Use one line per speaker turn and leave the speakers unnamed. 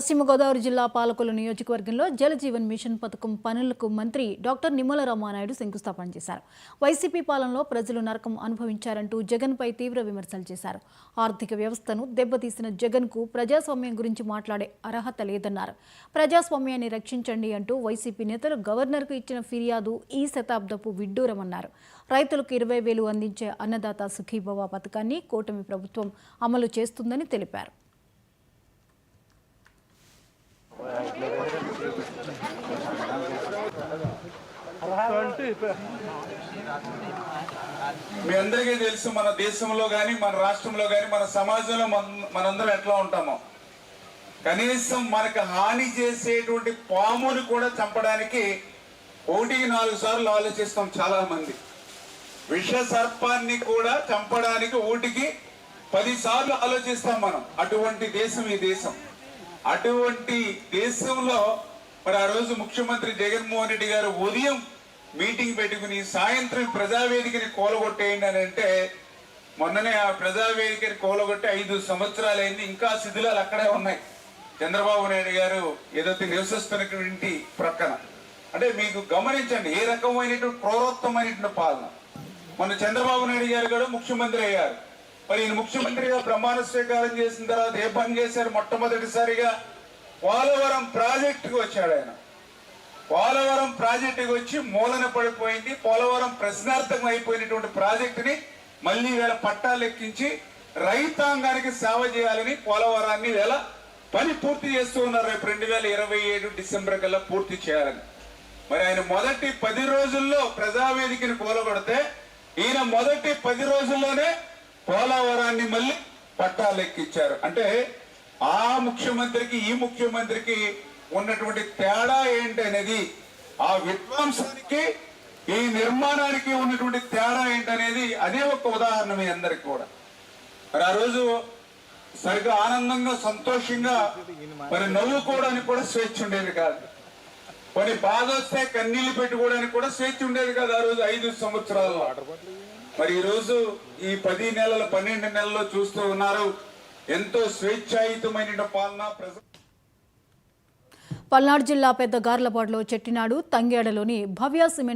పశ్చిమ గోదావరి జిల్లా పాలకొల్లు నియోజకవర్గంలో జల జీవన్ మిషన్ పథకం పనులకు మంత్రి డాక్టర్ నిమ్మల రామానాయుడు శంకుస్థాపన చేశారు. వైసీపీ పాలనలో ప్రజలు నరకం అనుభవించారంటూ జగన్పై తీవ్ర విమర్శలు చేశారు. ఆర్థిక వ్యవస్థను దెబ్బతీసిన జగన్కు ప్రజాస్వామ్యం గురించి మాట్లాడే అర్హత లేదన్నారు. ప్రజాస్వామ్యాన్ని రక్షించండి అంటూ వైసీపీ నేతలు గవర్నర్కు ఇచ్చిన ఫిర్యాదు ఈ శతాబ్దపు విడ్డూరమన్నారు. రైతులకు 20,000 అందించే అన్నదాత సుఖీభవ పథకాన్ని కూటమి ప్రభుత్వం అమలు చేస్తుందని తెలిపారు.
మీ అందరికీ తెలుసు, మన దేశంలో కానీ మన రాష్ట్రంలో కానీ మన సమాజంలో మనందరం ఎట్లా ఉంటామో. కనీసం మనకు హాని చేసేటువంటి పాముని కూడా చంపడానికి 1-4 సార్లు ఆలోచిస్తాం చాలా మంది. విష సర్పాన్ని కూడా చంపడానికి 1-10 సార్లు ఆలోచిస్తాం మనం. అటువంటి దేశం ఈ దేశం. అటువంటి దేశంలో మరి ఆ రోజు ముఖ్యమంత్రి జగన్మోహన్ రెడ్డి గారు ఉదయం మీటింగ్ పెట్టుకుని సాయంత్రం ప్రజావేదికని కూలగొట్టేయండి అని అంటే, మొన్ననే ఆ ప్రజావేదికని కూలగొట్టి 5 సంవత్సరాలైంది, ఇంకా శిథిలాలు అక్కడే ఉన్నాయి. చంద్రబాబు నాయుడు గారు ఏదైతే నివసిస్తున్నటువంటి ప్రక్కన. అంటే మీకు గమనించండి ఏ రకమైనటువంటి క్రూరత్వమైనటువంటి పాలన. మొన్న చంద్రబాబు నాయుడు గారు కూడా ముఖ్యమంత్రి అయ్యారు. మరి ఈయన ముఖ్యమంత్రిగా ప్రమాణ స్వీకారం చేసిన తర్వాత ఏ పని చేశారు? మొట్టమొదటిసారిగా పోలవరం ప్రాజెక్టుకు వచ్చాడు ఆయన. పోలవరం ప్రాజెక్టుకి వచ్చి మూలన పడిపోయింది. పోలవరం ప్రశ్నార్థకం అయిపోయినటువంటి ప్రాజెక్టుని మళ్ళీ వేళ పట్టాలు ఎక్కించి రైతాంగానికి సేవ చేయాలని పోలవరాన్ని వేళ పని పూర్తి చేస్తూ ఉన్నారు. రేపు 2027 డిసెంబర్ కల్లా పూర్తి చేయాలని. మరి ఆయన మొదటి 10 రోజుల్లో ప్రజావేదికని కూలగొడితే, ఈయన మొదటి 10 రోజుల్లోనే పోలవరాన్ని మళ్ళీ పట్టాలు ఎక్కించారు. అంటే ఆ ముఖ్యమంత్రికి ఈ ముఖ్యమంత్రికి ఉన్నటువంటి తేడా ఏంటనేది, ఆ విధ్వంసానికి ఈ నిర్మాణానికి ఉన్నటువంటి తేడా ఏంటనేది అదే ఒక ఉదాహరణ మీ అందరికి కూడా. మరి ఆ రోజు సరిగ్గా ఆనందంగా సంతోషంగా మరి నవ్వుకోవడానికి కూడా స్వేచ్ఛ ఉండేది కాదు. కొన్ని బాధ వస్తే కన్నీళ్లు పెట్టుకోవడానికి కూడా స్వేచ్ఛ ఉండేది కాదు ఆ రోజు 5 సంవత్సరాల్లో. మరి ఈ రోజు ఈ 10 నెలల 12 నెలల్లో చూస్తూ ఉన్నారు ఎంతో స్వేచ్ఛాయుతమైన పాలన.
పల్నాడు జిల్లా పెద్ద గార్లపాడులో చెట్టినాడు తంగేడలోని భవ్య సిమెంట్